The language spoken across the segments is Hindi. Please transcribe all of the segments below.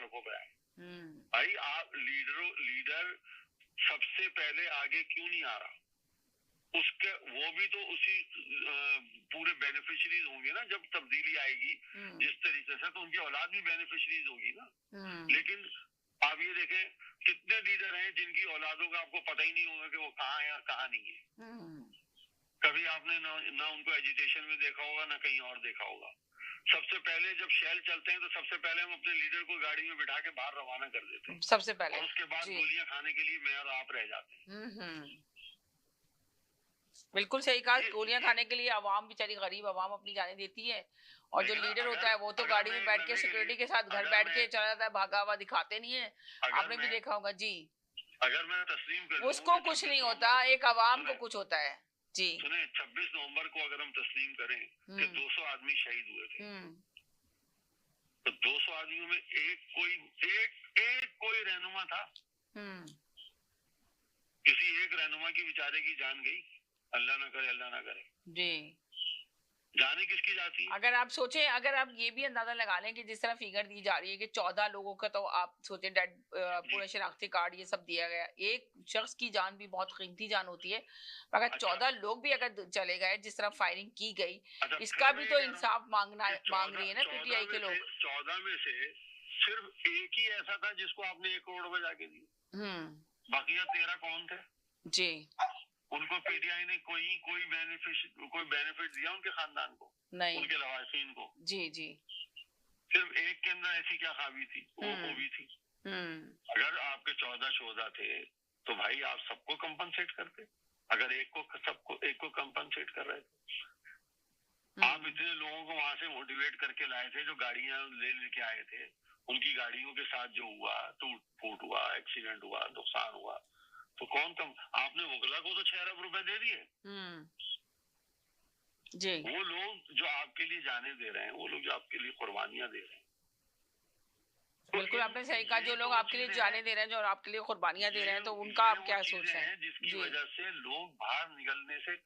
सड़कों पे आए। भाई आप लीडर सबसे पहले आगे क्यों नहीं आ रहा? उसके वो भी तो उसी पूरे बेनिफिशरीज होंगे ना जब तब्दीली आएगी जिस तरीके से, तो उनकी औलाद भी बेनिफिशरीज होगी ना। लेकिन आप ये देखें कितने लीडर हैं जिनकी औलादों का आपको पता ही नहीं होगा कि वो कहाँ है और कहाँ नहीं है। कभी आपने ना उनको एजुटेशन में देखा होगा ना कहीं और देखा होगा। सबसे पहले जब शेल चलते हैं तो सबसे पहले हम अपने लीडर को गाड़ी में बिठा के बाहर रवाना कर देते हैं सबसे पहले, और उसके बाद गोलियां खाने के लिए मैं और आप रह जाते हैं। बिल्कुल सही कहा। गोलियां खाने के लिए अवाम, बेचारी गरीब अवाम अपनी जाने देती है, और जो लीडर होता है वो तो गाड़ी में बैठ के सिक्योरिटी के साथ घर बैठ के चला जाता है, भागा हुआ दिखाते नहीं है। आपने भी देखा होगा जी। अगर मैं तस्लीम कर उसको कुछ नहीं होता, एक अवाम को कुछ होता है जी। सुने, 26 नवंबर को अगर हम तस्लीम करें कि 200 आदमी शहीद हुए थे, तो 200 आदमियों में एक कोई रहनुमा था? किसी एक रहनुमा की बेचारे की जान गई? अल्लाह ना करे, अल्लाह ना करे जी। जाने किसकी जाती है? अगर आप सोचें, अगर आप ये भी अंदाजा लगा लें कि जिस तरह फिगर दी जा रही है कि 14 लोगों का, तो आप सोचें डेड, पूरे शनाख्ती कार्ड ये सब दिया गया, एक शख्स की जान भी बहुत कीमती जान होती है। अगर 14 लोग भी अगर चले गए जिस तरह फायरिंग की गई, इसका भी तो इंसाफ मांग रही है ना पीटीआई के लोग। 14 में से सिर्फ एक ही ऐसा था जिसको आपने 1 करोड़ रुपए जाके दी, बाकी 13 कौन थे जी? उनको पीटीआई ने कोई बेनिफिट दिया उनके खानदान को? नहीं, उनके लवासिन को? जी जी। सिर्फ एक के अंदर ऐसी क्या खामी थी? वो भी थी। अगर आपके 14 शोधा थे तो भाई आप सबको कंपनसेट करते। अगर एक को कंपनसेट कर रहे थे, आप इतने लोगों को वहां से मोटिवेट करके लाए थे, जो गाड़ियां लेके आए थे, उनकी गाड़ियों के साथ जो हुआ, टूट फूट हुआ, एक्सीडेंट हुआ, नुकसान हुआ, तो आपने वकला को तो 6 अरब रुपए दे दिए जी। वो लोग जो आपके लिए जाने दे रहे हैं, वो लोग जो आपके लिए कुर्बानियां दे रहे हैं, बिल्कुल आपने सही कहा। जो लोग आपके लिए जाने दे रहे हैं, जो आपके लिए कुर्बानियां दे रहे हैं, तो उनका आप क्या सोच रहे हैं? जिसकी वजह से लोग बाहर निकलने से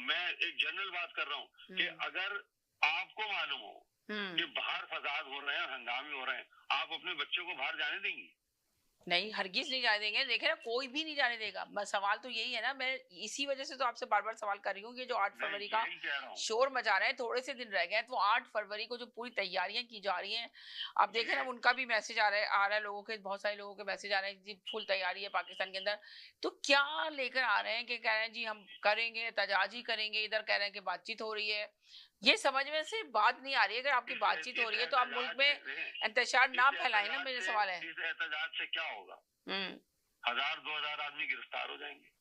मैं एक जनरल बात कर रहा हूँ कि अगर आपको मालूम हो कि बाहर फसाद हो रहे हैं, हंगामे हो रहे हैं, आप अपने बच्चों को बाहर जाने देंगी? नहीं, हरगिज नहीं जाने देंगे। देखे ना, कोई भी नहीं जाने देगा। बस सवाल तो यही है ना, मैं इसी वजह से तो आपसे बार बार सवाल कर रही हूँ कि जो 8 फरवरी का शोर मचा रहे हैं, थोड़े से दिन रह गए हैं, तो 8 फरवरी को जो पूरी तैयारियां की जा रही हैं, आप देखें ना, उनका भी मैसेज आ रहा है लोगों के, बहुत सारे लोगों के मैसेज आ रहे हैं जी, फुल तैयारी है पाकिस्तान के अंदर। तो क्या लेकर आ रहे हैं कि कह रहे हैं जी हम करेंगे, तजाजी करेंगे, इधर कह रहे हैं कि बातचीत हो रही है। ये समझ में से बात नहीं आ रही है। अगर आपकी बातचीत हो रही है तो आप मुल्क में इंतशार ना फैलाएं ना, मेरा सवाल है। इस एहतजाज से क्या होगा? 1000-2000 आदमी गिरफ्तार हो जाएंगे।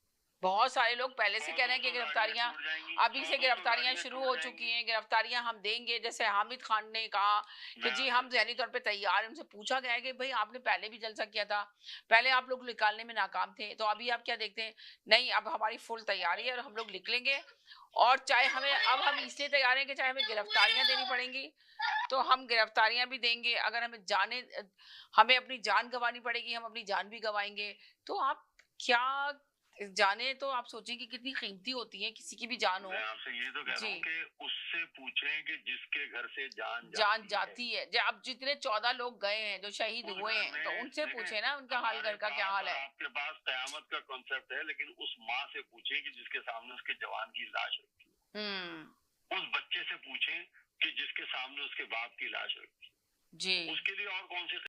बहुत सारे लोग पहले से कह रहे हैं कि गिरफ्तारियां, अभी से गिरफ्तारियां शुरू हो चुकी हैं, गिरफ्तारियां हम देंगे। जैसे हामिद खान ने कहा कि जी हम ज़हनी तौर पे तैयार हैं। उनसे पूछा गया है कि भाई आपने पहले भी जलसा किया था, पहले आप लोग निकालने में नाकाम थे, तो अभी आप क्या देखते हैं? नहीं, अब हमारी फुल तैयारी है और हम लोग निकलेंगे, और चाहे हमें, अब हम इसलिए तैयार हैं कि चाहे हमें गिरफ्तारियां देनी पड़ेंगी तो हम गिरफ्तारियां भी देंगे, अगर हमें अपनी जान गंवानी पड़ेगी, हम अपनी जान भी गंवाएंगे। तो आप क्या जाने, तो आप सोचें कि कितनी कीमती होती है किसी की भी जान हो। मैं आपसे ये तो कह रहा हूं कि उससे पूछें कि जिसके घर से जान जाती है। अब जितने 14 लोग गए हैं, जो शहीद हुए हैं, तो उनसे पूछे ना उनका हाल, घर का क्या हाल है। आपके पास कयामत का कॉन्सेप्ट है, लेकिन उस माँ से पूछे कि जिसके सामने उसके जवान की लाश रखी है। उस बच्चे से पूछे कि जिसके सामने उसके बाप की लाश रखी जी, उसके लिए और कौन से